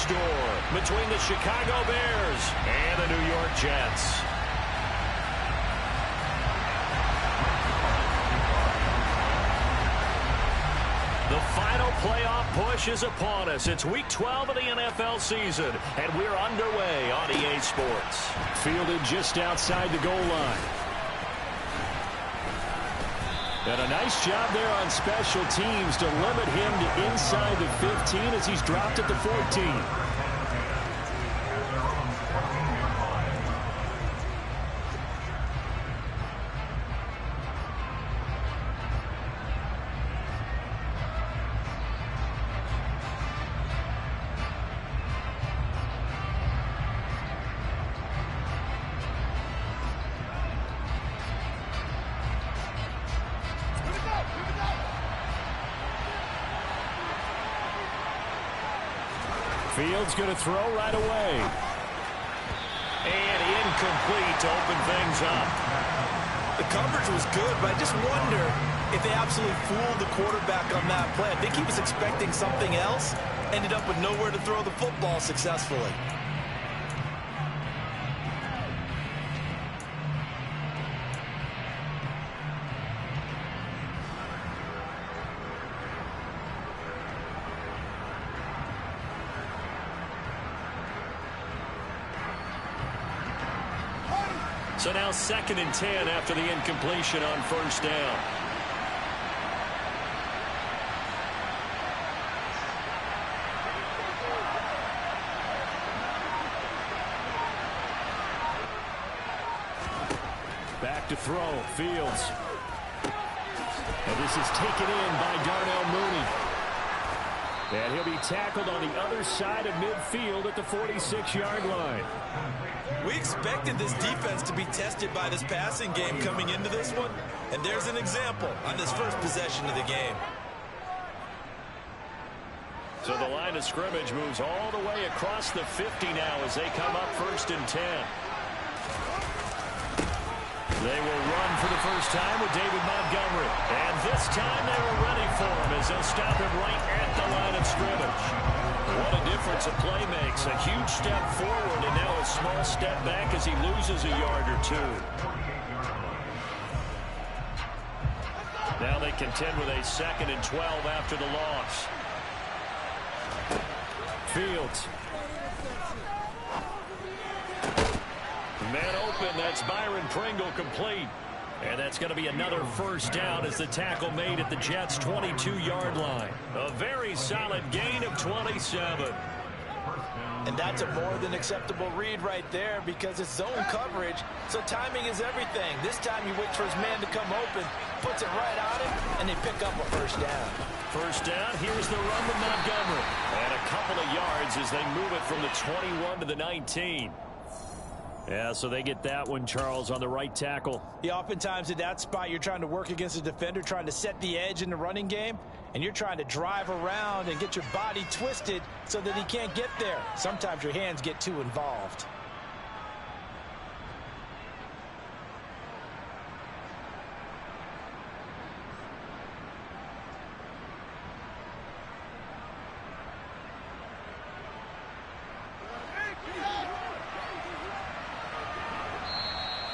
store between the Chicago Bears and the New York Jets. The final playoff push is upon us. It's Week 12 of the NFL season, and we're underway on EA Sports. Fielded just outside the goal line. And a nice job there on special teams to limit him to inside the 15 as he's dropped at the 14. Fields going to throw right away. And incomplete to open things up. The coverage was good, but I just wonder if they absolutely fooled the quarterback on that play. I think he was expecting something else. Ended up with nowhere to throw the football successfully. So now 2nd and 10 after the incompletion on first down. Back to throw, Fields. And this is taken in by Darnell Mooney. And he'll be tackled on the other side of midfield at the 46-yard line. We expected this defense to be tested by this passing game coming into this one, and there's an example on this first possession of the game. So the line of scrimmage moves all the way across the 50 now as they come up 1st and 10. They will run for the first time with David Montgomery. And this time they were ready for him as they'll stop him right at the line of scrimmage. What a difference a play makes. A huge step forward and now a small step back as he loses a yard or two. Now they contend with a 2nd and 12 after the loss. Fields. Man open, that's Byron Pringle complete. And that's going to be another first down as the tackle made at the Jets' 22-yard line. A very solid gain of 27. And that's a more than acceptable read right there because it's zone coverage, so timing is everything. This time he waits for his man to come open, puts it right on him, and they pick up a first down. First down, here's the run with Montgomery. And a couple of yards as they move it from the 21 to the 19. Yeah, so they get that one, Charles, on the right tackle. Yeah, oftentimes at that spot, you're trying to work against a defender, trying to set the edge in the running game, and you're trying to drive around and get your body twisted so that he can't get there. Sometimes your hands get too involved.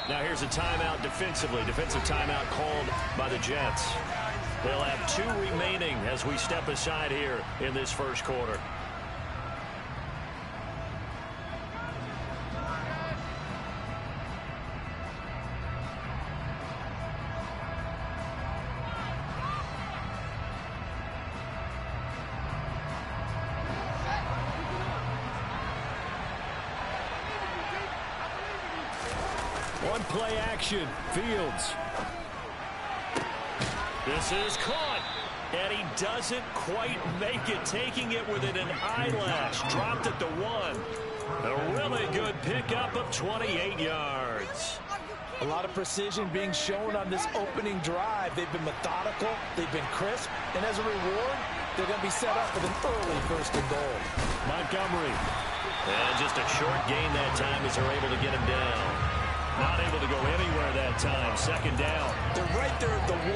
Now here's a timeout defensively. Defensive timeout called by the Jets. They'll have 2 remaining as we step aside here in this first quarter. One play action, Fields. This is caught, and he doesn't quite make it, taking it within an eyelash. Dropped at the 1. A really good pickup of 28 yards. A lot of precision being shown on this opening drive. They've been methodical, they've been crisp, and as a reward, they're going to be set up with an early 1st and goal. Montgomery. And just a short gain that time as they're able to get him down. Not able to go anywhere that time. 2nd down. They're right there at the 1.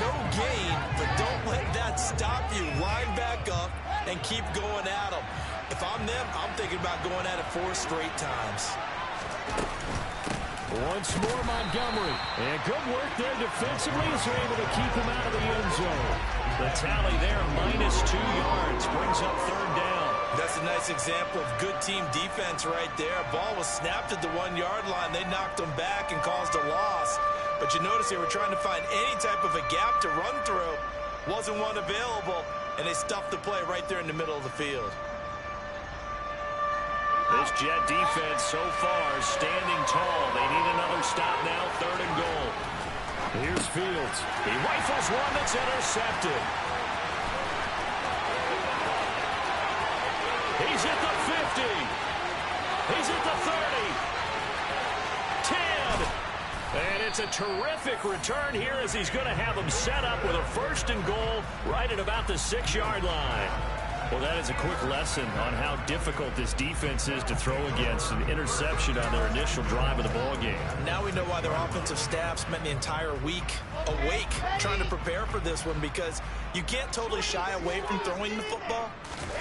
No gain, but don't let that stop you. Line back up and keep going at them. If I'm I'm them, I'm thinking about going at it 4 straight times. Once more, Montgomery. And good work there defensively as they're able to keep him out of the end zone. The tally there, -2 yards, brings up 3rd down. That's a nice example of good team defense right there. Ball was snapped at the 1-yard line. They knocked him back and caused a loss. But you notice they were trying to find any type of a gap to run through. Wasn't one available, and they stuffed the play right there in the middle of the field. This Jet defense so far standing tall. They need another stop now, 3rd and goal. Here's Fields. He rifles one that's intercepted. He's at the 50. He's at the 30. 10. And it's a terrific return here as he's going to have him set up with a 1st and goal right at about the 6-yard line. Well, that is a quick lesson on how difficult this defense is to throw against. An interception on their initial drive of the ballgame. Now we know why their offensive staff spent the entire week awake trying to prepare for this one, because you can't totally shy away from throwing the football,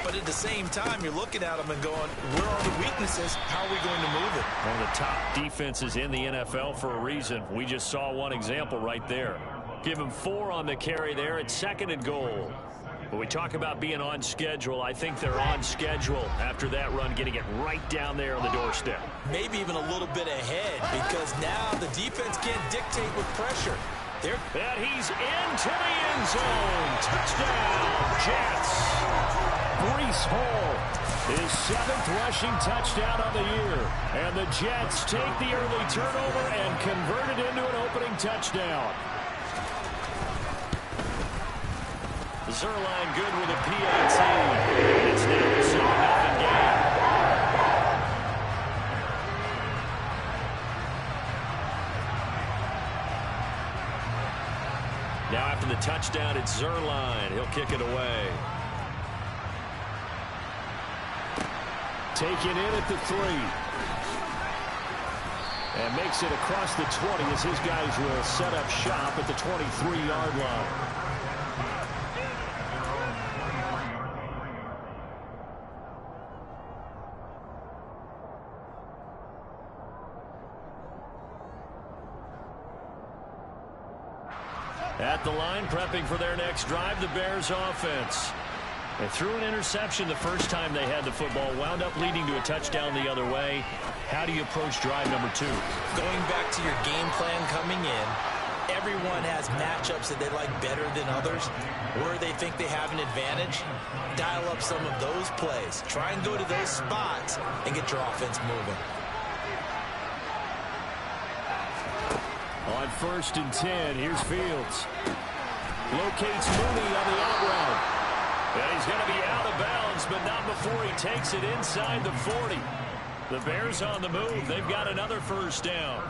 but at the same time, you're looking at them and going, where are the weaknesses? How are we going to move it? One of the top defenses in the NFL for a reason. We just saw one example right there. Give him 4 on the carry there at 2nd and goal. When we talk about being on schedule, I think they're on schedule after that run, getting it right down there on the doorstep. Maybe even a little bit ahead, because now the defense can't dictate with pressure. And he's into the end zone. Touchdown, Jets. Breece Hall, his 7th rushing touchdown on the year. And the Jets take the early turnover and convert it into an opening touchdown. Zuerlein good with a PAT. It's now a 7-0 game. Now after the touchdown, it's Zuerlein. He'll kick it away. Taken in at the 3. And makes it across the 20 as his guys will set up shop at the 23-yard line. At the line, prepping for their next drive, the Bears offense. They threw an interception the first time they had the football, wound up leading to a touchdown the other way. How do you approach drive number 2? Going back to your game plan coming in, everyone has matchups that they like better than others, where they think they have an advantage. Dial up some of those plays. Try and go to those spots and get your offense moving. On 1st and 10, here's Fields. Locates Mooney on the out route. And he's going to be out of bounds, but not before he takes it inside the 40. The Bears on the move. They've got another 1st down.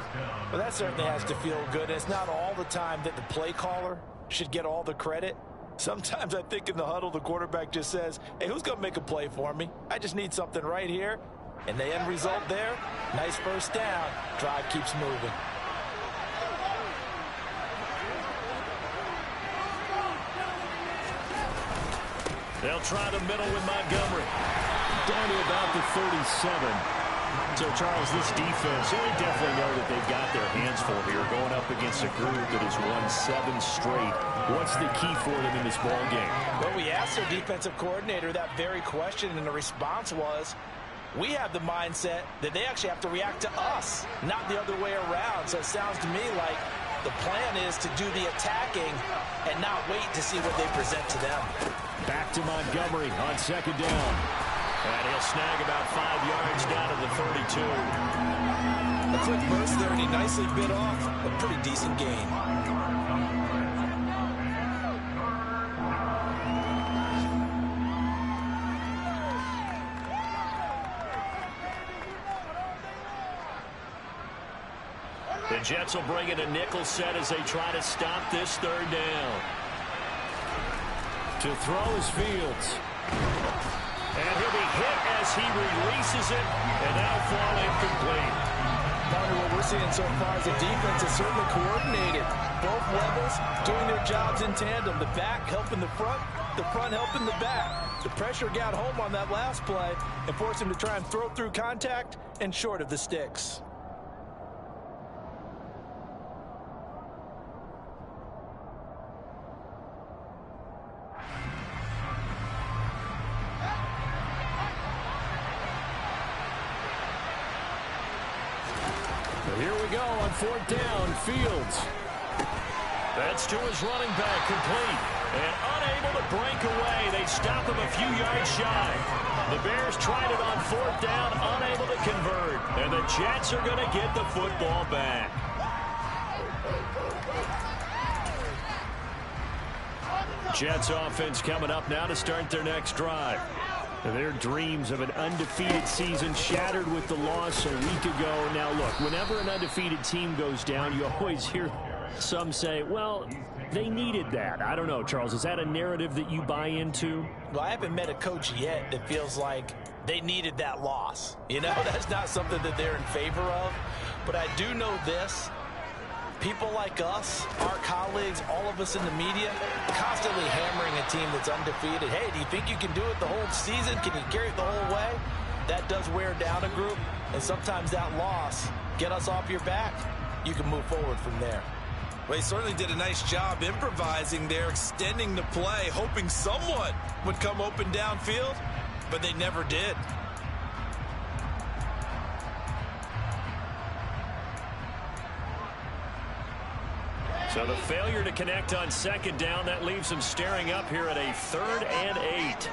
Well, that certainly has to feel good. It's not all the time that the play caller should get all the credit. Sometimes I think in the huddle, the quarterback just says, hey, who's going to make a play for me? I just need something right here. And the end result there, nice 1st down. Drive keeps moving. They'll try the middle with Montgomery. Down to about the 37. So, Charles, this defense, they definitely know that they've got their hands full here, going up against a group that has won 7 straight. What's the key for them in this ball game? Well, we asked their defensive coordinator that very question, and the response was, we have the mindset that they actually have to react to us, not the other way around. So it sounds to me like the plan is to do the attacking and not wait to see what they present to them. Back to Montgomery on 2nd down. And he'll snag about 5 yards down to the 32. A quick burst there, and he nicely bit off a pretty decent gain. The Jets will bring in a nickel set as they try to stop this 3rd down. To throw is Fields. And he'll be hit as he releases it, and that'll fall incomplete. Partner, what we're seeing so far is the defense is certainly coordinated. Both levels doing their jobs in tandem. The back helping the front helping the back. The pressure got home on that last play and forced him to try and throw through contact and short of the sticks. Here we go on 4th down. Fields. That's to his running back, complete. And unable to break away. They stop him a few yards shy. The Bears tried it on 4th down, unable to convert. And the Jets are going to get the football back. Jets offense coming up now to start their next drive. Their dreams of an undefeated season shattered with the loss a week ago. Now, look, whenever an undefeated team goes down, you always hear some say, well, they needed that. I don't know, Charles. Is that a narrative that you buy into? Well, I haven't met a coach yet that feels like they needed that loss. You know, that's not something that they're in favor of. But I do know this. People like us, our colleagues, all of us in the media, constantly hammering a team that's undefeated. Hey, do you think you can do it the whole season? Can you carry it the whole way? That does wear down a group, and sometimes that loss, get us off your back, you can move forward from there. Well, he certainly did a nice job improvising there, extending the play, hoping someone would come open downfield, but they never did. So the failure to connect on 2nd down, that leaves them staring up here at a 3rd and 8.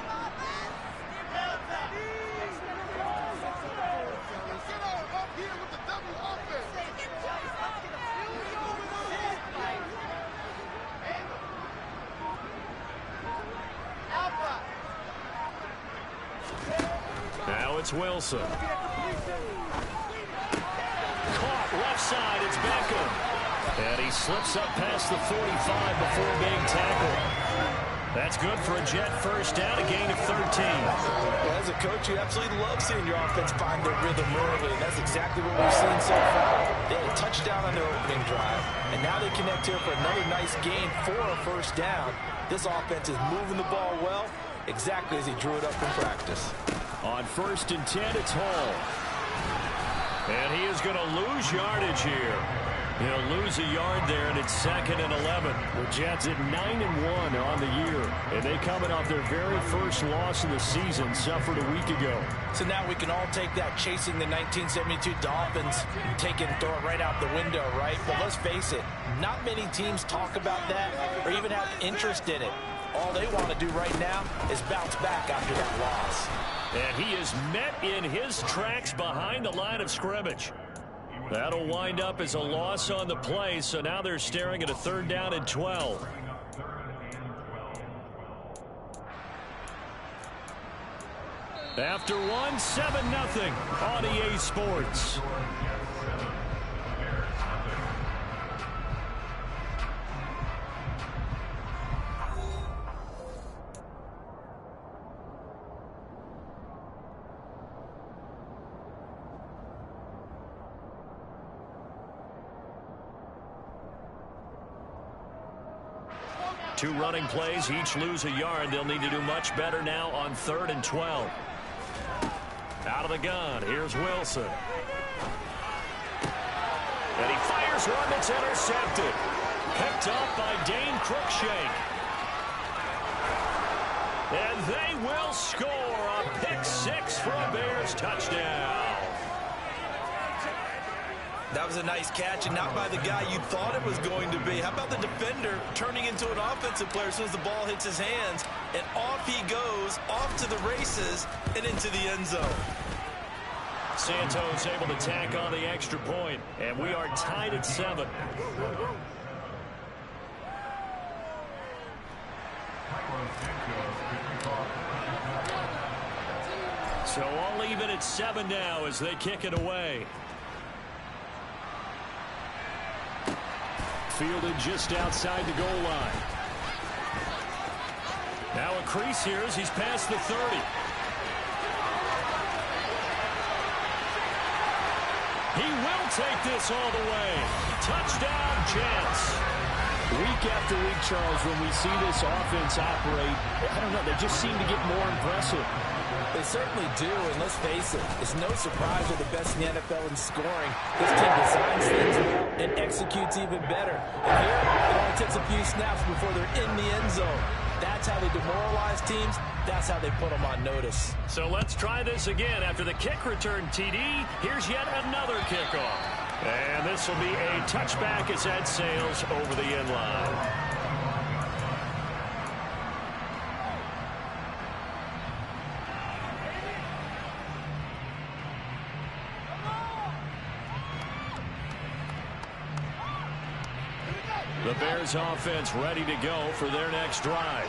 Now it's Wilson. Caught left side, it's Beckham. And he slips up past the 45 before being tackled. That's good for a Jet first down, a gain of 13. Well, as a coach, you absolutely love seeing your offense find their rhythm early, and that's exactly what we've seen so far. They had a touchdown on their opening drive, and now they connect here for another nice gain for a first down. This offense is moving the ball well, exactly as he drew it up in practice. On 1st and 10, it's Hall. And he is going to lose yardage here. He'll lose a yard there, and it's 2nd and 11. The Jets at 9-1 on the year, and they coming off their very first loss of the season, suffered a week ago. So now we can all take that chasing the 1972 Dolphins, take it and throw it right out the window, right? But let's face it, not many teams talk about that or even have interest in it. All they want to do right now is bounce back after that loss. And he is met in his tracks behind the line of scrimmage. That'll wind up as a loss on the play, so now they're staring at a 3rd down and 12. After one, 7-0 on EA Sports. Two running plays, each lose a yard. They'll need to do much better now on 3rd and 12. Out of the gun, here's Wilson. And he fires one that's intercepted. Picked up by Dane Cruikshank. And they will score a pick 6 for a Bears touchdown. That was a nice catch, and not by the guy you thought it was going to be. How about the defender turning into an offensive player as soon as the ball hits his hands, and off he goes, off to the races, and into the end zone. Santos able to tack on the extra point, and we are tied at 7. So all even at 7 now as they kick it away. Fielded just outside the goal line. Now a crease here as he's past the 30. He will take this all the way. Touchdown, Jets. Week after week, Charles, when we see this offense operate, I don't know, they just seem to get more impressive. They certainly do, and let's face it, it's no surprise they're the best in the NFL in scoring. This team designs things well and executes even better. And here, it only takes a few snaps before they're in the end zone. That's how they demoralize teams. That's how they put them on notice. So let's try this again. After the kick return TD, here's yet another kickoff. And this will be a touchback as that sails over the end line. The Bears offense ready to go for their next drive.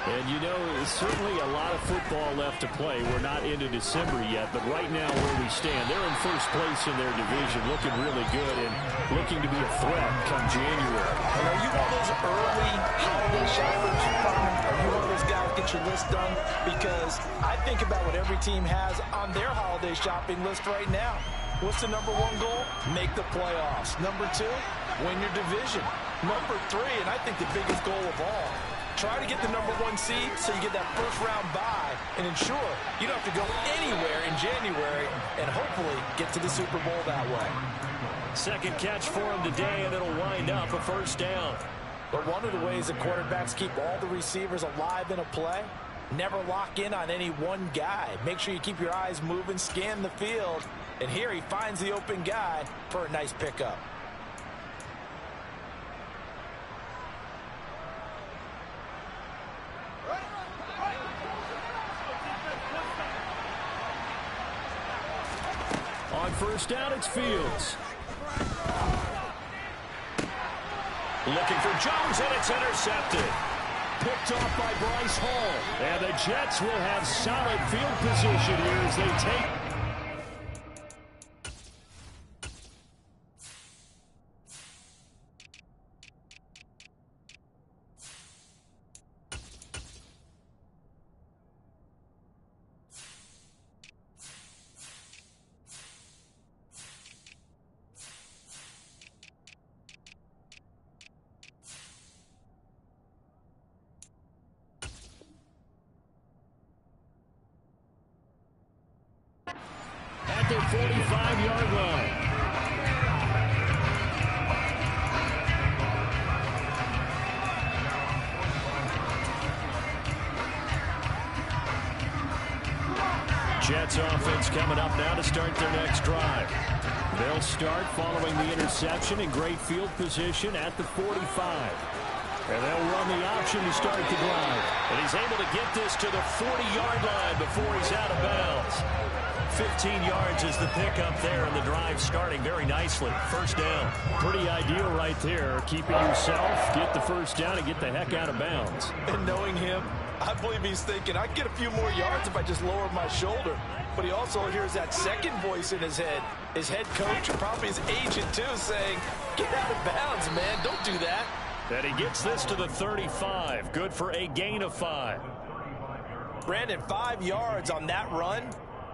And you know, certainly a lot of football left to play. We're not into December yet, but right now where we stand, they're in first place in their division, looking really good and looking to be a threat come January. And are you one of those early holiday shoppers, Are you one of those guys get your list done? Because I think about what every team has on their holiday shopping list right now. What's the number one goal? Make the playoffs. Number two, win your division. Number three, and I think the biggest goal of all, try to get the number one seed so you get that first round bye and ensure you don't have to go anywhere in January and hopefully get to the Super Bowl that way. Second catch for him today, and it'll wind up a first down. But one of the ways that quarterbacks keep all the receivers alive in a play, never lock in on any one guy. Make sure you keep your eyes moving, scan the field, and here he finds the open guy for a nice pickup. On first down, it's Fields. Looking for Jones, and it's intercepted. Picked off by Bryce Hall. And the Jets will have solid field position here as they take. At their 45-yard line. Jets offense coming up now to start their next drive. They'll start following the interception in great field position at the 45. And they'll run the option to start the drive. And he's able to get this to the 40-yard line before he's out of bounds. 15 yards is the pickup there, and the drive starting very nicely. First down. Pretty ideal right there. Keeping yourself, get the first down, and get the heck out of bounds. And knowing him, I believe he's thinking, I can get a few more yards if I just lower my shoulder. But he also hears that second voice in his head. His head coach, probably his agent too, saying, get out of bounds, man. Don't do that. And he gets this to the 35. Good for a gain of 5. Brandon, 5 yards on that run.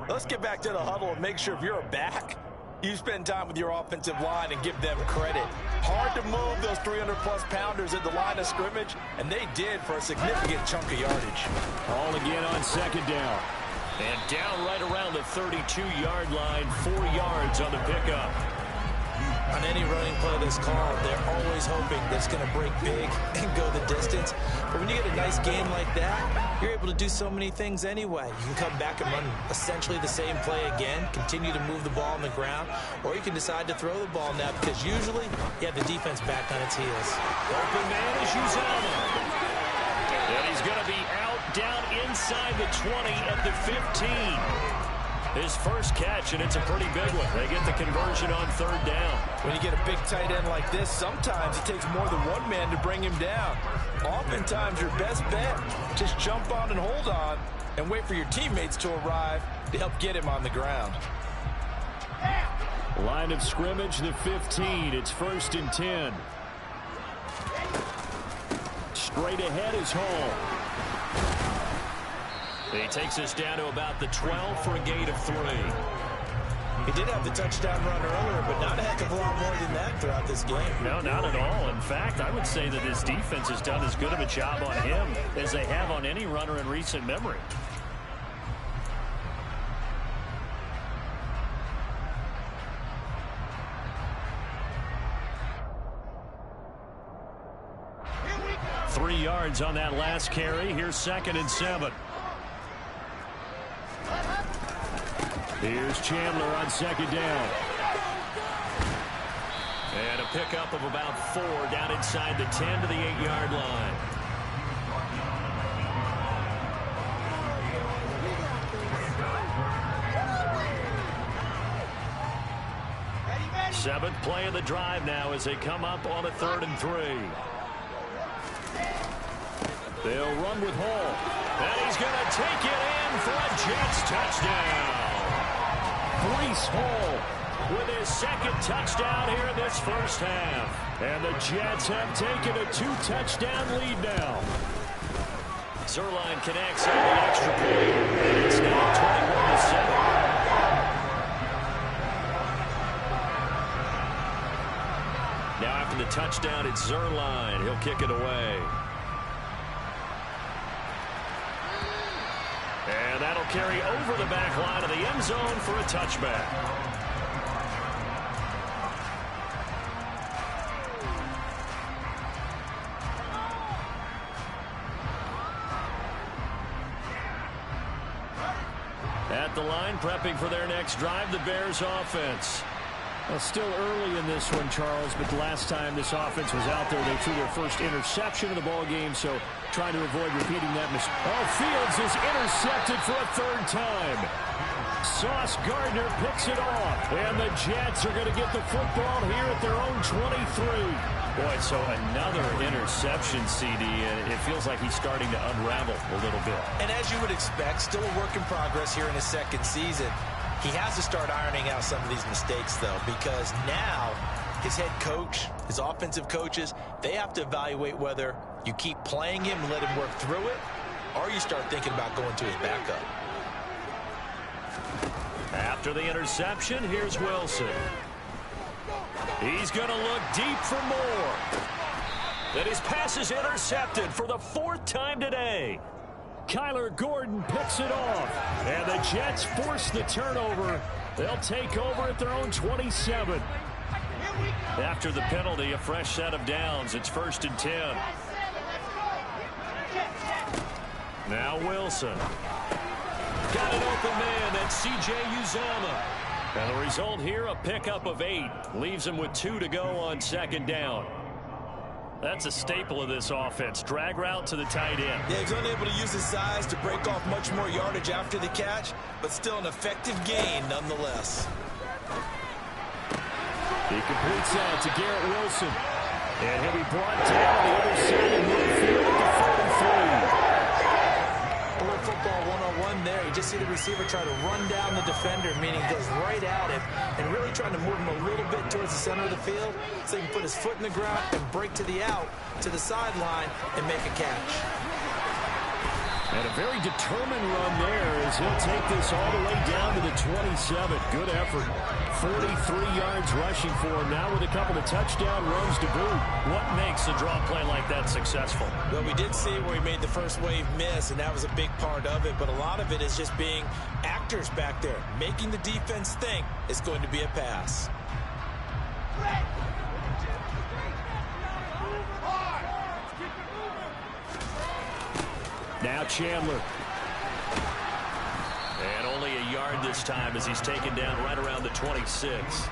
Let's get back to the huddle and make sure if you're a back, you spend time with your offensive line and give them credit. Hard to move those 300-plus pounders at the line of scrimmage, and they did for a significant chunk of yardage. All again on second down. And down right around the 32-yard line, 4 yards on the pickup. On any running play that's called, they're always hoping that it's going to break big and go the distance. But when you get a nice game like that, you're able to do so many things anyway. You can come back and run essentially the same play again, continue to move the ball on the ground, or you can decide to throw the ball now because usually you have the defense back on its heels. Open man is Uzomah. And he's going to be out down inside the 20 at the 15. His first catch, and it's a pretty big one. They get the conversion on third down. When you get a big tight end like this, sometimes it takes more than one man to bring him down. Oftentimes, your best bet, just jump on and hold on and wait for your teammates to arrive to help get him on the ground. Line of scrimmage, the 15. It's 1st and 10. Straight ahead is Hall. He takes us down to about the 12 for a gain of 3. He did have the touchdown run earlier, but not a heck of a lot more than that throughout this game. No, not at all. In fact, I would say that his defense has done as good of a job on him as they have on any runner in recent memory. Go. 3 yards on that last carry. Here's 2nd and 7. Here's Chandler on 2nd down. And a pickup of about 4 down inside the 10 to the 8-yard line. Seventh play of the drive now as they come up on a 3rd and 3. They'll run with Hall. And he's going to take it in for a Jets touchdown. Breece Hall with his 2nd touchdown here in this first half. And the Jets have taken a 2-touchdown lead now. Zuerlein connects on the extra point. It's now 21-7. Now after the touchdown, it's Zuerlein. He'll kick it away. And that'll carry over the back line of the end zone for a touchback. At the line, prepping for their next drive, the Bears offense. Well, still early in this one, Charles, but the last time this offense was out there, they threw their first interception of the ball game, so trying to avoid repeating that mistake. Oh, Fields is intercepted for a 3rd time. Sauce Gardner picks it off, and the Jets are going to get the football here at their own 23. Boy, so another interception, CD, and it feels like he's starting to unravel a little bit. And as you would expect, still a work in progress here in his 2nd season. He has to start ironing out some of these mistakes, though, because now his head coach, his offensive coaches, they have to evaluate whether you keep playing him and let him work through it, or you start thinking about going to his backup. After the interception, here's Wilson. He's going to look deep for more. And his pass is intercepted for the 4th time today. Kyler Gordon picks it off. And the Jets force the turnover. They'll take over at their own 27. After the penalty, a fresh set of downs. It's 1st and 10. Now Wilson. Got an open man. That's C.J. Uzomah. And the result here, a pickup of 8. Leaves him with 2 to go on 2nd down. That's a staple of this offense. Drag route to the tight end. Yeah, he's unable to use his size to break off much more yardage after the catch, but still an effective gain nonetheless. He completes that to Garrett Wilson. And he'll be brought down on the other side of midfield at the 43. A little football 101 there. You just see the receiver try to run down the defender, meaning he goes right at him and really trying to move him a little bit towards the center of the field so he can put his foot in the ground and break to the out, to the sideline, and make a catch. And a very determined run there as he'll take this all the way down to the 27. Good effort. 43 yards rushing for him now with a couple of touchdown runs to boot. What makes a draw play like that successful? Well, we did see where he made the first wave miss, and that was a big part of it. But a lot of it is just being actors back there, making the defense think it's going to be a pass. Now Chandler. And only a yard this time as he's taken down right around the 26.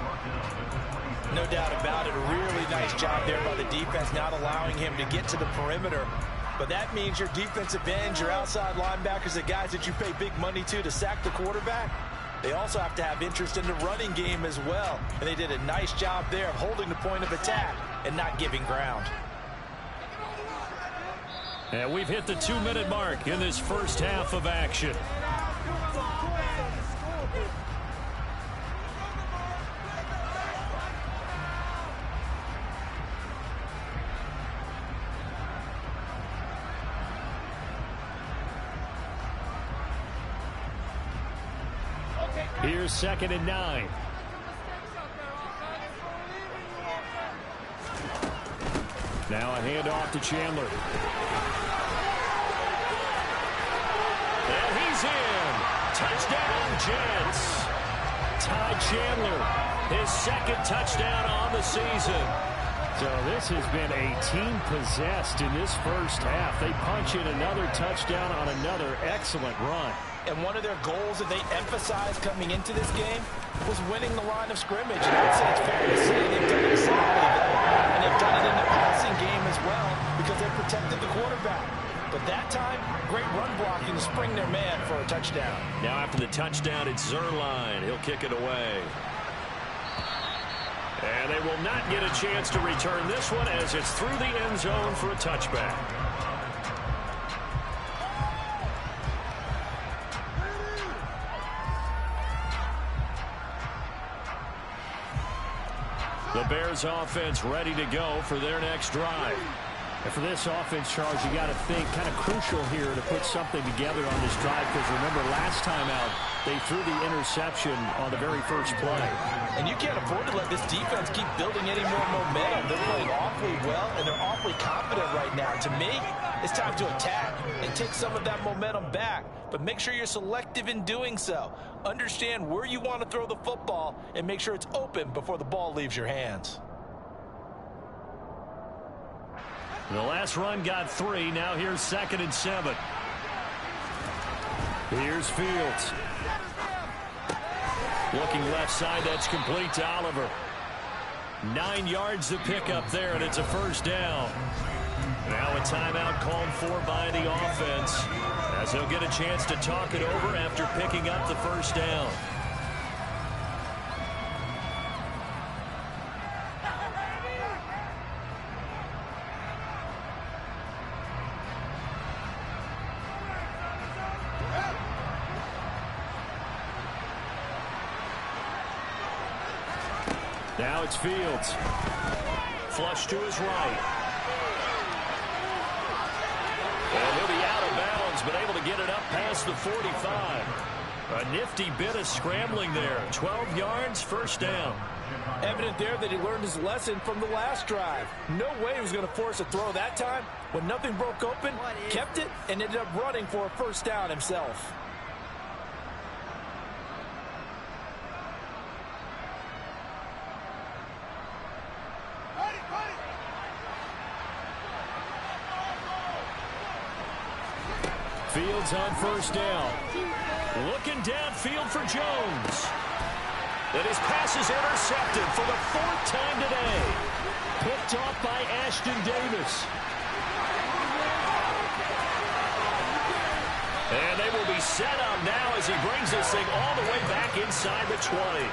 No doubt about it. A really nice job there by the defense, not allowing him to get to the perimeter. But that means your defensive ends, your outside linebackers, the guys that you pay big money to sack the quarterback, they also have to have interest in the running game as well. And they did a nice job there of holding the point of attack and not giving ground. And we've hit the 2-minute mark in this first half of action. Here's 2nd and 9. Now a handoff to Chandler. And he's in. Touchdown, Jets. Ty Chandler, his 2nd touchdown on the season. So this has been a team possessed in this first half. They punch in another touchdown on another excellent run. And one of their goals that they emphasized coming into this game was winning the line of scrimmage. And I would say it's fair to say they've done it solidly there. And they've done it in the passing game as well because they protected the quarterback. But that time, great run blocking to spring their man for a touchdown. Now after the touchdown, it's Zuerlein. He'll kick it away. And they will not get a chance to return this one as it's through the end zone for a touchback. The Bears offense ready to go for their next drive. And for this offense, Charles, you got to think kind of crucial here to put something together on this drive because remember last time out they threw the interception on the very first play. And you can't afford to let this defense keep building any more momentum. They're playing awfully well and they're awfully confident right now. To me, it's time to attack and take some of that momentum back. But make sure you're selective in doing so. Understand where you want to throw the football and make sure it's open before the ball leaves your hands. The last run got 3. Now here's 2nd and 7. Here's Fields. Looking left side, that's complete to Oliver. 9 yards to pick up there, and it's a first down. Now a timeout called for by the offense as they'll get a chance to talk it over after picking up the first down. Now it's Fields. Flush to his right. And he'll be out of bounds, but able to get it up past the 45. A nifty bit of scrambling there. 12 yards, first down. Evident there that he learned his lesson from the last drive. No way he was going to force a throw that time. When nothing broke open, kept it, and ended up running for a first down himself. Fields on first down. Looking downfield for Jones. And his pass is intercepted for the 4th time today. Picked off by Ashton Davis. And they will be set up now as he brings this thing all the way back inside the 20.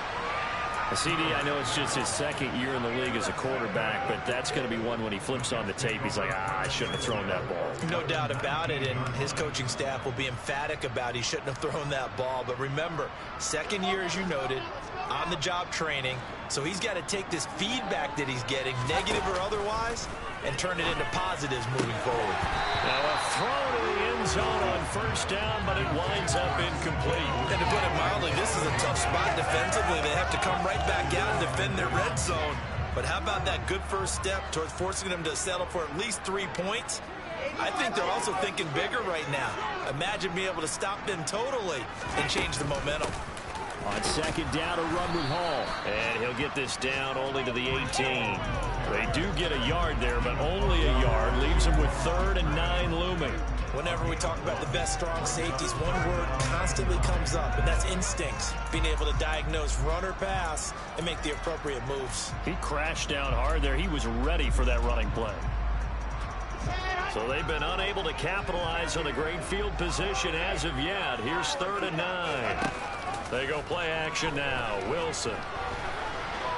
CD, I know it's just his 2nd year in the league as a quarterback, but that's going to be one when he flips on the tape. He's like, I shouldn't have thrown that ball. No doubt about it, and his coaching staff will be emphatic about he shouldn't have thrown that ball. But remember, 2nd year, as you noted, on-the-job training, so he's got to take this feedback that he's getting, negative or otherwise, and turn it into positives moving forward. Now a throw to the end zone on first down, but it winds up incomplete. And to put it mildly, this is a tough spot defensively. They have to come right back out and defend their red zone. But how about that good first step towards forcing them to settle for at least 3 points? I think they're also thinking bigger right now. Imagine being able to stop them totally and change the momentum. On 2nd down, a run with Hall. And he'll get this down only to the 18. They do get a yard there, but only a yard. Leaves them with 3rd and 9 looming. Whenever we talk about the best strong safeties, one word constantly comes up, and that's instincts. Being able to diagnose run or pass and make the appropriate moves. He crashed down hard there. He was ready for that running play. So they've been unable to capitalize on the great field position as of yet. Here's 3rd and 9. They go play action now. Wilson.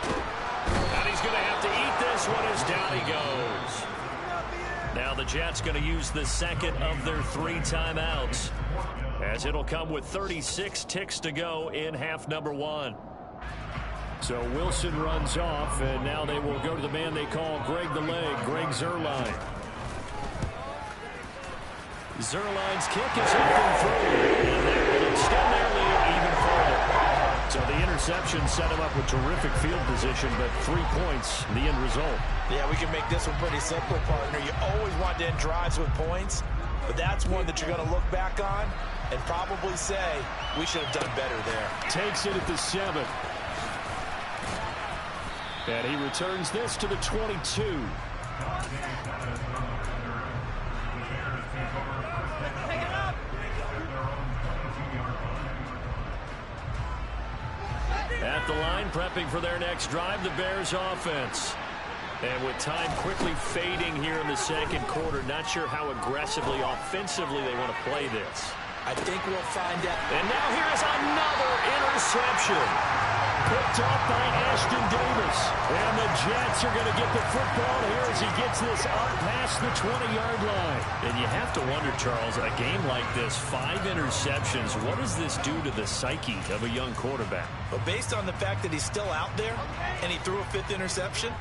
And he's going to have to eat this one as down he goes. Now the Jets going to use the 2nd of their 3 timeouts, as it'll come with 36 ticks to go in half number 1. So Wilson runs off, and now they will go to the man they call Greg the Leg, Greg Zuerlein. Zuerlein's kick is up and through, and that will extend their lead even further. interception set him up with terrific field position, but 3 points, the end result. Yeah, we can make this one pretty simple, partner. You always want to end drives with points, but that's one that you're going to look back on and probably say, we should have done better there. Takes it at the 7. And he returns this to the 22. At the line, prepping for their next drive, the Bears offense. And with time quickly fading here in the second quarter, not sure how aggressively, offensively they want to play this. I think we'll find out. And now here's another interception. Picked off by Ashton Davis. And the Jets are going to get the football here as he gets this up past the 20-yard line. And you have to wonder, Charles, a game like this, 5 interceptions, what does this do to the psyche of a young quarterback? But based on the fact that he's still out there and he threw a 5th interception,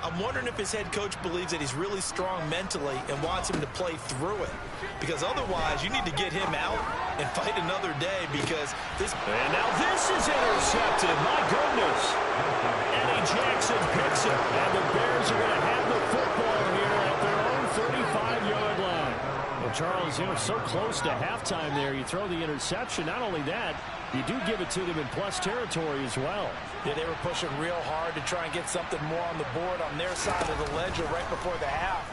I'm wondering if his head coach believes that he's really strong mentally and wants him to play through it. Because otherwise, you need to get him out and fight another day because this... And now this is intercepted. My goodness. Eddie Jackson picks it. And the Bears are going to have the football here at their own 35-yard line. Well, Charles, so close to halftime there. You throw the interception. Not only that, you do give it to them in plus territory as well. Yeah, they were pushing real hard to try and get something more on the board on their side of the ledger right before the half.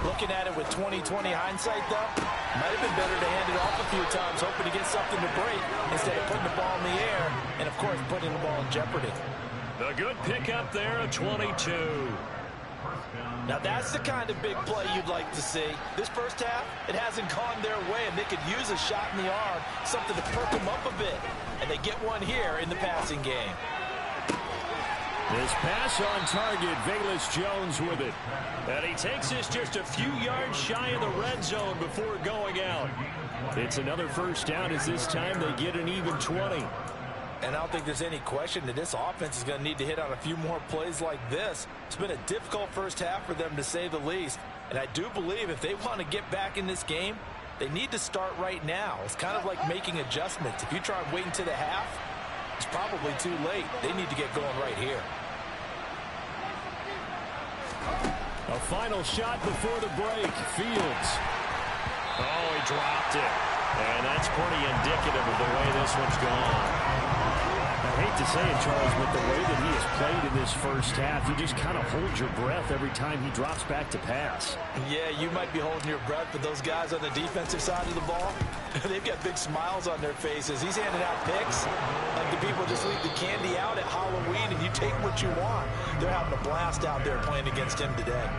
Looking at it with 20/20 hindsight, though, might have been better to hand it off a few times, hoping to get something to break instead of putting the ball in the air and, of course, putting the ball in jeopardy. The good pickup there at 22. Now, that's the kind of big play you'd like to see. This first half, it hasn't gone their way, and they could use a shot in the arm, something to perk them up a bit. And they get one here in the passing game. This pass on target, Velus Jones with it. And he takes this just a few yards shy of the red zone before going out. It's another first down as this time they get an even 20. And I don't think there's any question that this offense is going to need to hit on a few more plays like this. It's been a difficult first half for them, to say the least. And I do believe if they want to get back in this game, they need to start right now. It's kind of like making adjustments. If you try waiting to the half, it's probably too late. They need to get going right here. A final shot before the break. Fields. Oh, he dropped it. And that's pretty indicative of the way this one's gone. I hate to say it, Charles, but the way that he has played in this first half, you just kind of hold your breath every time he drops back to pass. Yeah, you might be holding your breath, but those guys on the defensive side of the ball, they've got big smiles on their faces. He's handing out picks like the people just leave the candy out at Halloween and you take what you want. They're having a blast out there playing against him today.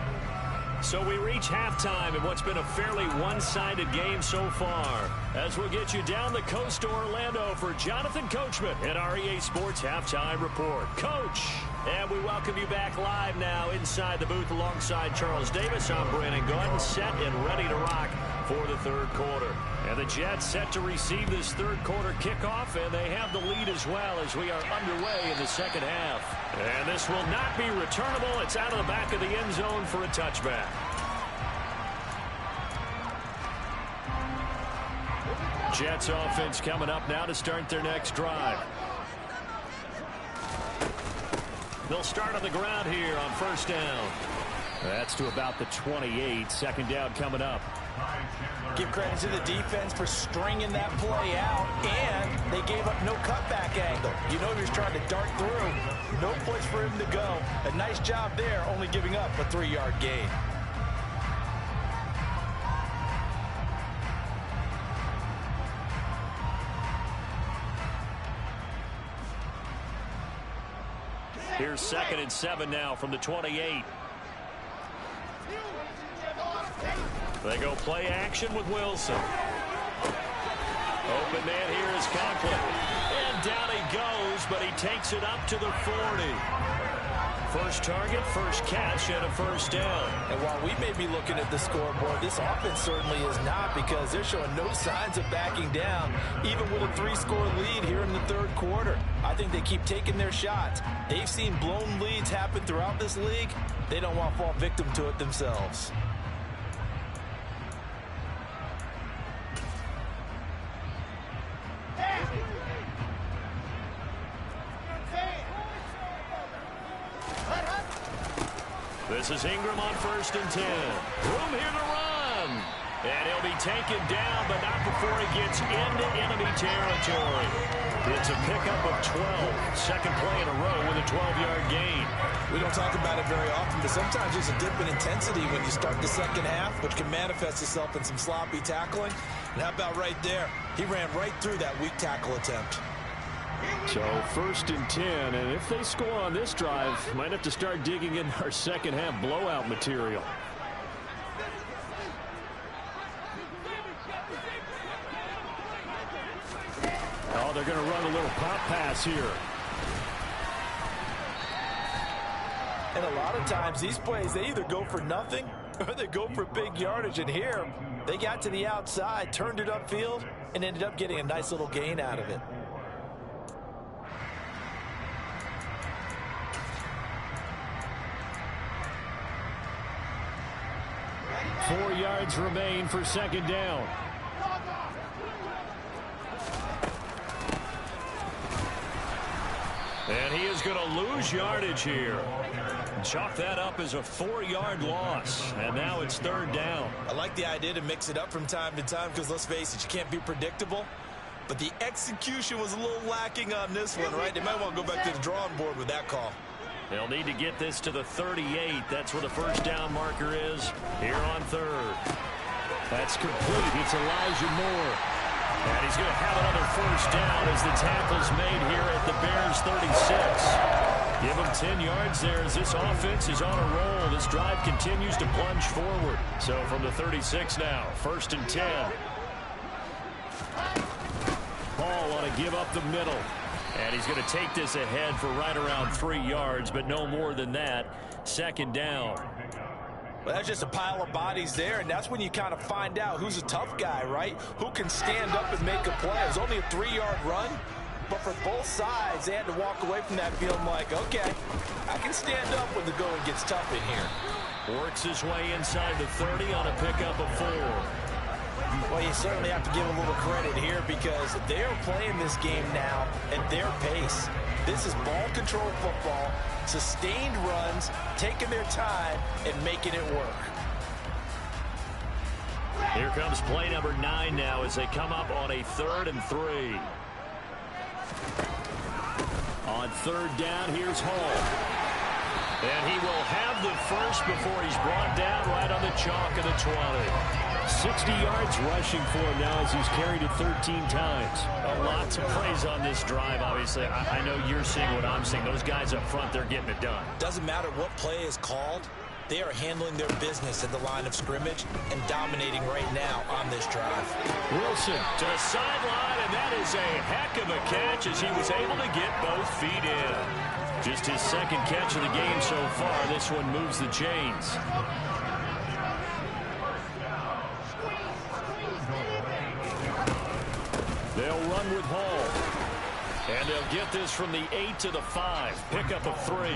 So we reach halftime in what's been a fairly one-sided game so far. As we'll get you down the coast to Orlando for Jonathan Coachman at our EA Sports Halftime Report. Coach, and we welcome you back live now inside the booth alongside Charles Davis. I'm Brandon Gaudin, set and ready to rock for the third quarter. And the Jets set to receive this third quarter kickoff, and they have the lead as well as we are underway in the second half. And this will not be returnable. It's out of the back of the end zone for a touchback. Jets offense coming up now to start their next drive. They'll start on the ground here on first down. That's to about the 28. Second down coming up. Give credit to the defense for stringing that play out, and they gave up no cutback angle. You know he was trying to dart through. No place for him to go. A nice job there, only giving up a 3-yard gain. Here's 2nd and 7 now from the 28. They go play action with Wilson. Open man here is Conklin. And down he goes, but he takes it up to the 40. First target, first catch, and a first down. And while we may be looking at the scoreboard, this offense certainly is not, because they're showing no signs of backing down, even with a 3-score lead here in the third quarter. I think they keep taking their shots. They've seen blown leads happen throughout this league. They don't want to fall victim to it themselves. This is Ingram on 1st and 10. Room here to run. And he'll be taken down, but not before he gets into enemy territory. It's a pickup of 12. Second play in a row with a 12-yard gain. We don't talk about it very often, but sometimes there's a dip in intensity when you start the second half, which can manifest itself in some sloppy tackling. And how about right there? He ran right through that weak tackle attempt. So 1st and 10, and if they score on this drive, might have to start digging in our second half blowout material. Oh, they're going to run a little pop pass here. And a lot of times these plays, they either go for nothing or they go for big yardage. And here, they got to the outside, turned it upfield, and ended up getting a nice little gain out of it. Four yards remain for second down. And he is going to lose yardage here. Chalk that up as a 4-yard loss. And now it's 3rd down. I like the idea to mix it up from time to time because, let's face it, you can't be predictable. But the execution was a little lacking on this one, right? They might want to go back to the drawing board with that call. They'll need to get this to the 38. That's where the first down marker is here on 3rd. That's complete. It's Elijah Moore. And he's going to have another first down as the tackle's made here at the Bears 36. Give him 10 yards there as this offense is on a roll. This drive continues to plunge forward. So from the 36 now, 1st and 10. Paul want to give up the middle. And he's going to take this ahead for right around 3 yards, but no more than that. 2nd down. Well, that's just a pile of bodies there, and that's when you kind of find out who's a tough guy, right? Who can stand up and make a play. It was only a 3-yard run, but for both sides, they had to walk away from that feeling like, okay, I can stand up when the going gets tough in here. Works his way inside the 30 on a pickup of 4. Well, you certainly have to give a little credit here because they're playing this game now at their pace. This is ball control football, sustained runs, taking their time and making it work. Here comes play number 9 now as they come up on a 3rd and 3. On 3rd down, here's Hall. And he will have the first before he's brought down right on the chalk of the 20. 60 yards rushing for him now as he's carried it 13 times. A lot to praise on this drive, obviously. I know you're seeing what I'm seeing. Those guys up front, they're getting it done. Doesn't matter what play is called. They are handling their business at the line of scrimmage and dominating right now on this drive. Wilson to the sideline, and that is a heck of a catch as he was able to get both feet in. Just his 2nd catch of the game so far. This one moves the chains. They'll run with Hall. And they'll get this from the 8 to the 5. Pickup of 3.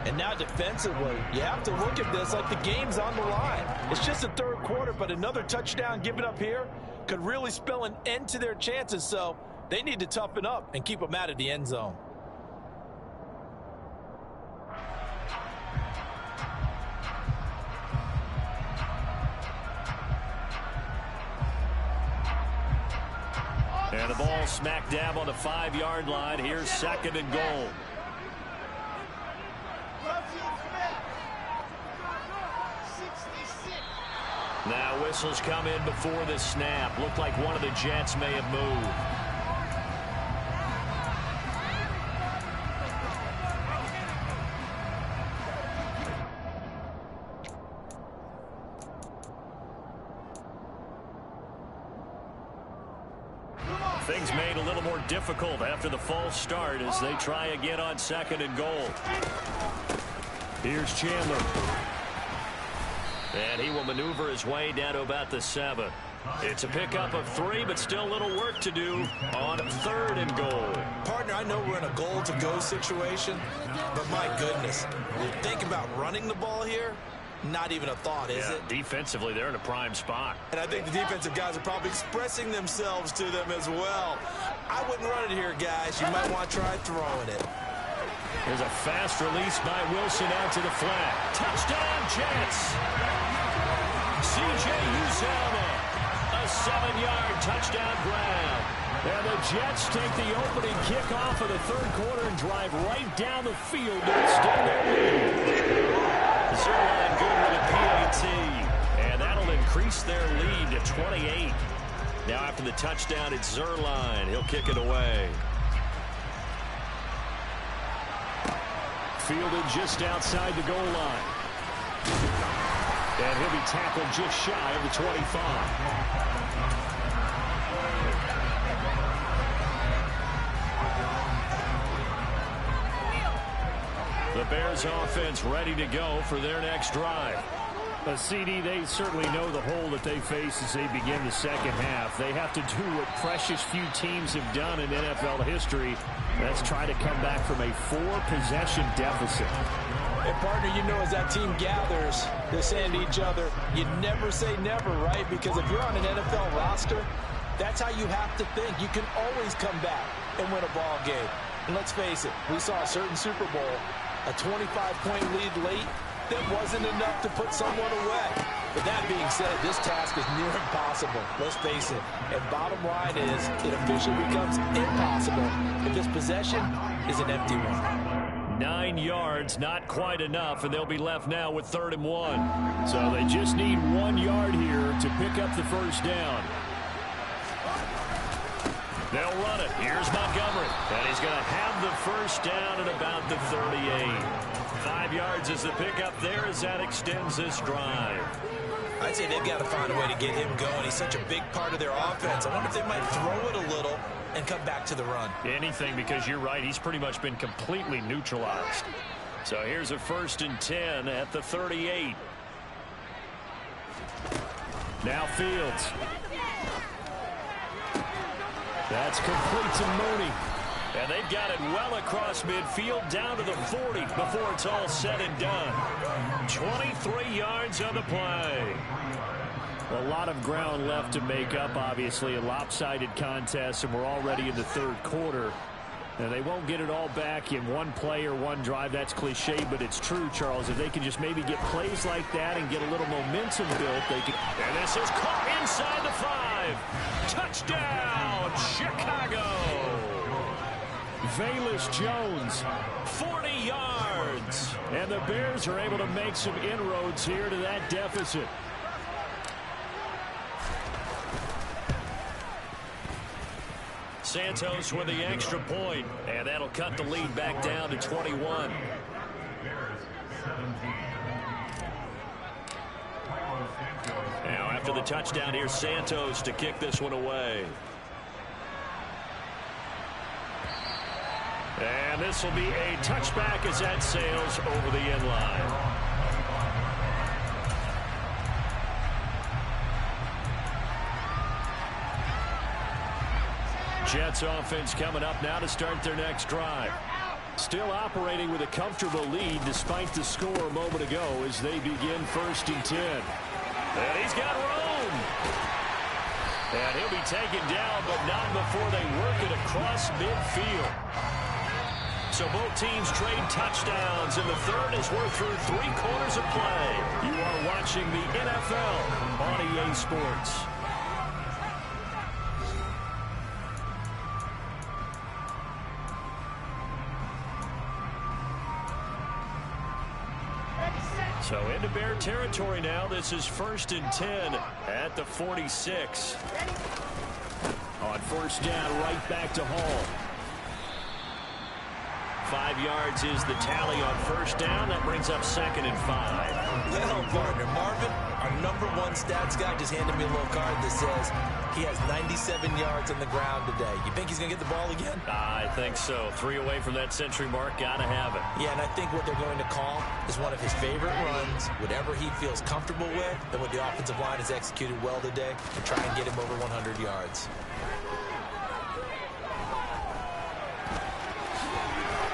And now defensively, you have to look at this like the game's on the line. It's just the 3rd quarter, but another touchdown given up here could really spell an end to their chances. So they need to toughen up and keep them out of the end zone. And the ball smack dab on the 5-yard line. Here's 2nd and goal. Now whistles come in before the snap. Looked like one of the Jets may have moved. Things made a little more difficult after the false start as they try again on 2nd and goal. Here's Chandler. And he will maneuver his way down to about the 7. It's a pickup of 3, but still a little work to do on 3rd and goal. Partner, I know we're in a goal-to-go situation, but my goodness, you think about running the ball here? Not even a thought, is it? Defensively, they're in a prime spot. And I think the defensive guys are probably expressing themselves to them as well. I wouldn't run it here, guys. You might want to try throwing it. There's a fast release by Wilson out to the flat. Touchdown, Jets. C.J. Uzomah, a 7-yard touchdown grab. And the Jets take the opening kickoff of the third quarter and drive right down the field to extend their lead. Zuerlein good with a PAT. And that'll increase their lead to 28. Now after the touchdown, it's Zuerlein. He'll kick it away. Fielded just outside the goal line. And he'll be tackled just shy of the 25. The Bears offense ready to go for their next drive. CD, they certainly know the hole that they face as they begin the second half. They have to do what precious few teams have done in NFL history. That's try to come back from a 4-possession deficit. And partner, you know, as that team gathers, they're saying to each other, you never say never, right? Because if you're on an NFL roster, that's how you have to think. You can always come back and win a ball game. And let's face it, we saw a certain Super Bowl, a 25-point lead late, that wasn't enough to put someone away. But that being said, this task is near impossible. Let's face it. And bottom line is, it officially becomes impossible if this possession is an empty one. 9 yards, not quite enough, and they'll be left now with 3rd and 1. So they just need 1 yard here to pick up the first down. They'll run it. Here's Montgomery. And he's going to have the first down at about the 38. 5 yards is the pickup there as that extends this drive. I'd say they've got to find a way to get him going. He's such a big part of their offense. I wonder if they might throw it a little and come back to the run. Anything, because you're right. He's pretty much been completely neutralized. So here's a 1st and 10 at the 38. Now Fields. That's complete to Mooney. And they've got it well across midfield down to the 40 before it's all said and done. 23 yards on the play. A lot of ground left to make up, obviously. A lopsided contest, and we're already in the third quarter. And they won't get it all back in one play or one drive. That's cliche, but it's true, Charles. If they can just maybe get plays like that and get a little momentum built, they can. And this is caught inside the 5. Touchdown, Chicago. Velus Jones, 40 yards. And the Bears are able to make some inroads here to that deficit. Santos with the extra point, and that'll cut the lead back down to 21. Now after the touchdown, here's Santos to kick this one away. And this will be a touchback as that sails over the end line. Jets offense coming up now to start their next drive. Still operating with a comfortable lead despite the score a moment ago as they begin 1st and 10. And he's got room. And he'll be taken down, but not before they work it across midfield. So both teams trade touchdowns in the third as we're through 3 quarters of play. You are watching the NFL on EA Sports. So into Bear territory now. This is 1st and 10 at the 46. On 1st down, right back to Hall. 5 yards is the tally on 1st down. That brings up 2nd and 5. Well, partner, Marvin, our #1 stats guy, just handed me a little card that says he has 97 yards on the ground today. You think he's going to get the ball again? I think so. 3 away from that century mark. Got to have it. Yeah, and I think what they're going to call is one of his favorite runs, whatever he feels comfortable with, and what the offensive line has executed well today, and try and get him over 100 yards.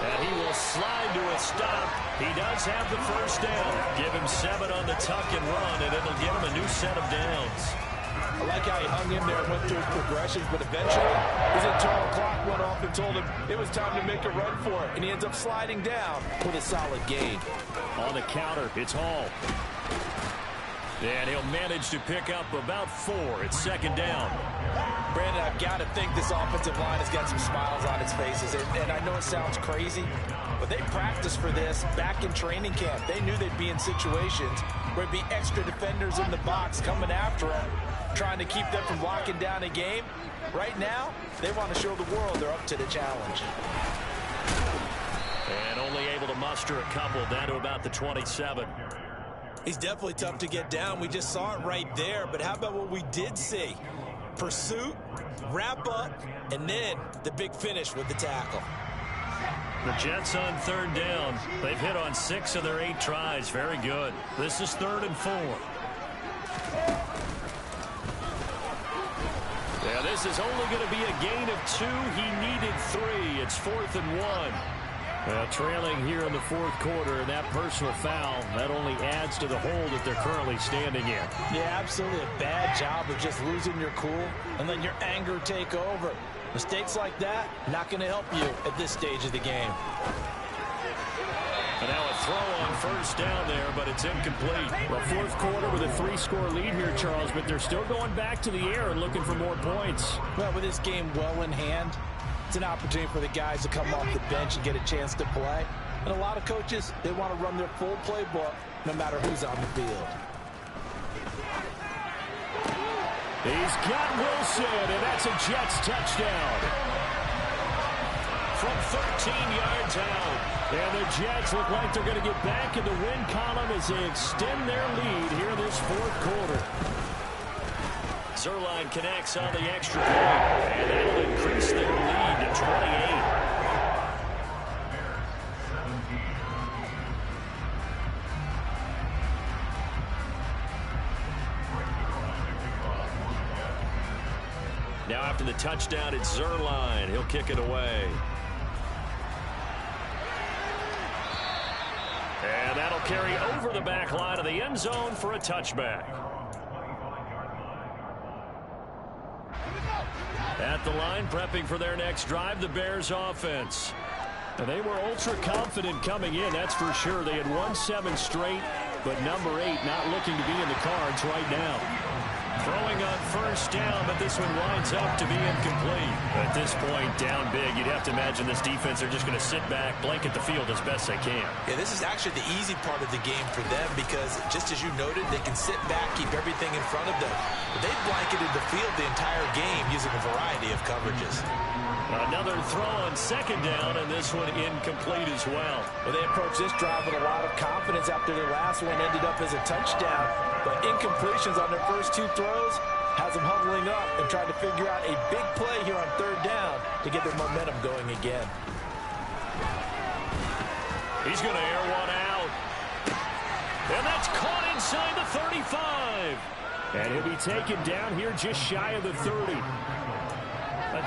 And he will slide to a stop. He does have the 1st down. Give him 7 on the tuck and run, and it'll give him a new set of downs. I like how he hung in there and went through his progressions, but eventually his internal clock went off and told him it was time to make a run for it, and he ends up sliding down with a solid gain. On the counter, it's Hall. And he'll manage to pick up about 4. It's second down. Brandon, I've got to think this offensive line has got some smiles on its faces. And I know it sounds crazy, but they practiced for this back in training camp. They knew they'd be in situations where there'd be extra defenders in the box coming after them, trying to keep them from locking down a game. Right now, they want to show the world they're up to the challenge. And only able to muster a couple down to about the 27. He's definitely tough to get down. We just saw it right there. But how about what we did see? Pursuit, wrap up, and then the big finish with the tackle. The Jets on third down. They've hit on 6 of their 8 tries. Very good. This is 3rd and 4. Yeah, this is only going to be a gain of 2. He needed 3. It's 4th and 1. Trailing here in the 4th quarter, and that personal foul, that only adds to the hole that they're currently standing in. Yeah, absolutely a bad job of just losing your cool and letting your anger take over. Mistakes like that, not going to help you at this stage of the game. And now a throw on first down there, but it's incomplete. Well, 4th quarter with a 3-score lead here, Charles, but they're still going back to the air and looking for more points. Well, with this game well in hand, it's an opportunity for the guys to come off the bench and get a chance to play. And a lot of coaches, they want to run their full playbook no matter who's on the field. He's got Wilson, and that's a Jets touchdown. From 13 yards out. And the Jets look like they're going to get back in the win column as they extend their lead here in this 4th quarter. Zuerlein connects on the extra point, and that'll increase their lead to 28. Now after the touchdown, it's Zuerlein. He'll kick it away. And that'll carry over the back line of the end zone for a touchback. At the line, prepping for their next drive, the Bears offense. And they were ultra confident coming in, that's for sure. They had won 7 straight, but number 8 not looking to be in the cards right now. Throwing on first down, but this one winds up to be incomplete. At this point, down big, you'd have to imagine this defense are just going to sit back, blanket the field as best they can. Yeah, this is actually the easy part of the game for them because, just as you noted, they can sit back, keep everything in front of them. But they've blanketed the field the entire game using a variety of coverages. Another throw on second down, and this one incomplete as well. Well, they approached this drive with a lot of confidence after their last one ended up as a touchdown. But incompletions on their first 2 throws has them huddling up and trying to figure out a big play here on third down to get their momentum going again. He's going to air one out. And that's caught inside the 35. And he'll be taken down here just shy of the 30.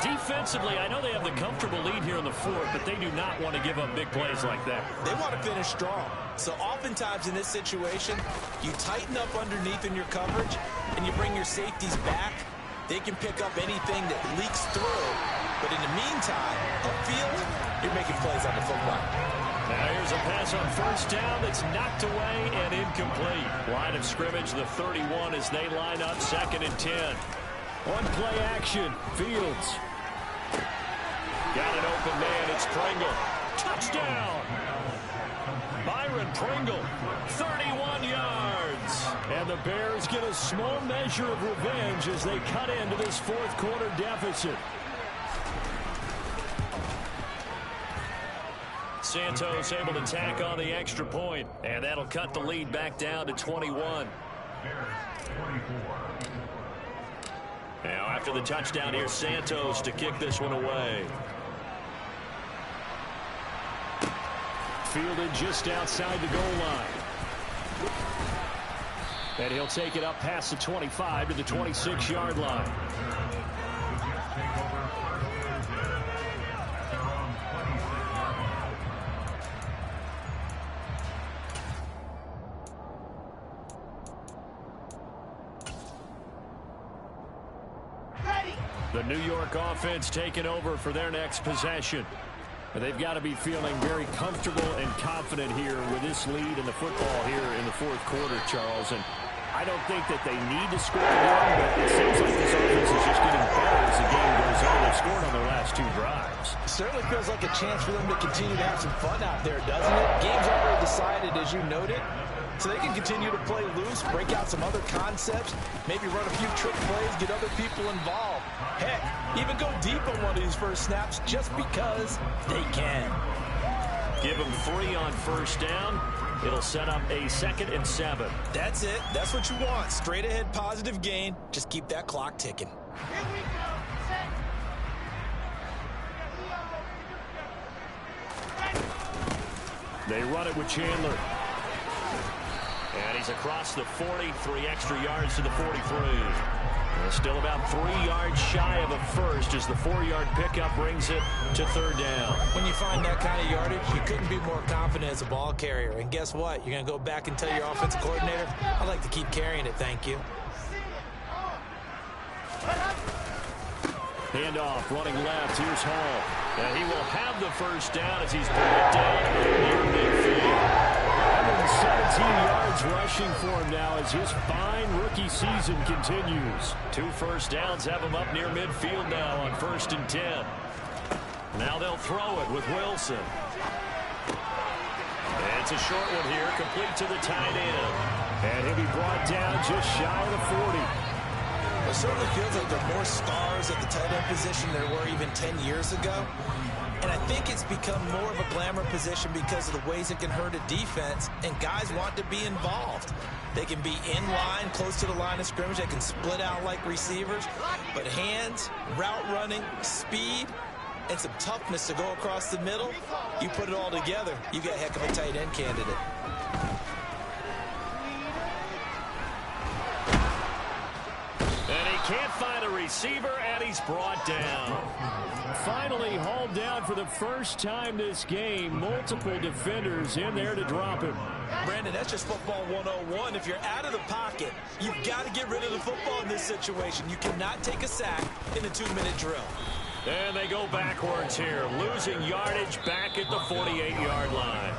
Defensively, I know they have the comfortable lead here in the 4th, but they do not want to give up big plays like that. They want to finish strong. So oftentimes in this situation, you tighten up underneath in your coverage, and you bring your safeties back. They can pick up anything that leaks through. But in the meantime, upfield, you're making plays on the football. Now here's a pass on first down that's knocked away and incomplete. Line of scrimmage, the 31 as they line up 2nd and 10. One play action, Fields. Got an open man, it's Pringle. Touchdown! Byron Pringle, 31 yards. And the Bears get a small measure of revenge as they cut into this 4th quarter deficit. Santos able to tack on the extra point, and that'll cut the lead back down to 21. Now after the touchdown, here's Santos to kick this one away. Fielded just outside the goal line. And he'll take it up past the 25 to the 26-yard line. The New York offense taking over for their next possession. They've got to be feeling very comfortable and confident here with this lead in the football here in the fourth quarter, Charles. And I don't think that they need to score again, but it seems like this offense is just getting better as the game goes on. They've scored on their last 2 drives. Certainly feels like a chance for them to continue to have some fun out there, doesn't it? Game's already decided, as you noted. So they can continue to play loose, break out some other concepts, maybe run a few trick plays, get other people involved. Heck, even go deep on one of these first snaps just because they can. Give them 3 on first down. It'll set up a 2nd and 7. That's it. That's what you want. Straight ahead positive gain. Just keep that clock ticking. They run it with Chandler. And he's across the 40, 3 extra yards to the 43. Still about 3 yards shy of a first as the 4-yard pickup brings it to 3rd down. When you find that kind of yardage, you couldn't be more confident as a ball carrier. And guess what? You're going to go back and tell your offensive coordinator, I'd like to keep carrying it, thank you. Handoff, running left. Here's Hall. And he will have the first down as he's brought down near midfield. 117 yards rushing for him now as his fine rookie season continues. 2 first downs have him up near midfield now on 1st and 10. Now they'll throw it with Wilson. And it's a short one here, complete to the tight end. And he'll be brought down just shy of the 40. It certainly feels like there are more stars at the tight end position than there were even 10 years ago. And I think it's become more of a glamour position because of the ways it can hurt a defense, and guys want to be involved. They can be in line, close to the line of scrimmage. They can split out like receivers. But hands, route running, speed, and some toughness to go across the middle, you put it all together, you got a heck of a tight end candidate. And he can't find a receiver, and he's brought down. Finally hauled down for the first time this game. Multiple defenders in there to drop him. Brandon, that's just football 101. If you're out of the pocket, you've got to get rid of the football in this situation. You cannot take a sack in a 2-minute drill. And they go backwards here, losing yardage back at the 48-yard line.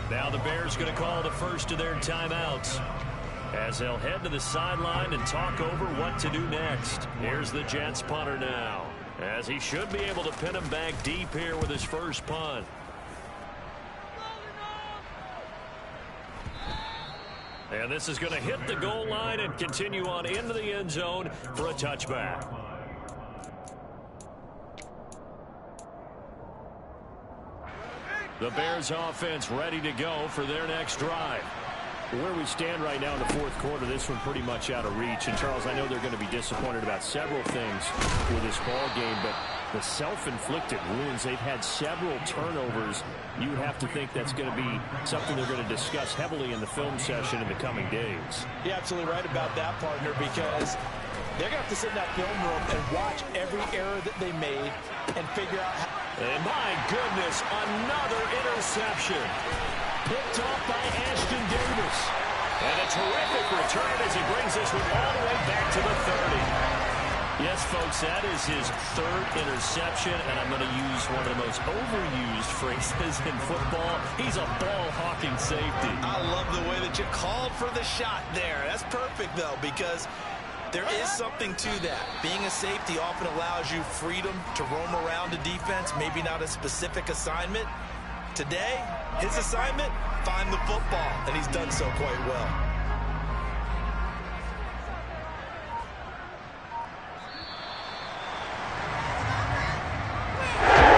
Now the Bears going to call the first of their timeouts as they'll head to the sideline and talk over what to do next. Here's the Jets punter now, as he should be able to pin him back deep here with his first punt. And this is going to hit the goal line and continue on into the end zone for a touchback. The Bears offense ready to go for their next drive. Where we stand right now in the fourth quarter, this one pretty much out of reach. And, Charles, I know they're going to be disappointed about several things with this ball game, but the self-inflicted wounds, they've had several turnovers. You have to think that's going to be something they're going to discuss heavily in the film session in the coming days. You're absolutely right about that, partner, because they're going to have to sit in that film room and watch every error that they made and figure out how. And my goodness, another interception. Picked off by Ashton Davis. And a terrific return as he brings this one all the way back to the 30. Yes, folks, that is his 3rd interception, and I'm going to use one of the most overused phrases in football. He's a ball-hawking safety. I love the way that you called for the shot there. That's perfect, though, because there is something to that. Being a safety often allows you freedom to roam around a defense, maybe not a specific assignment. Today, his assignment, find the football, and he's done so quite well.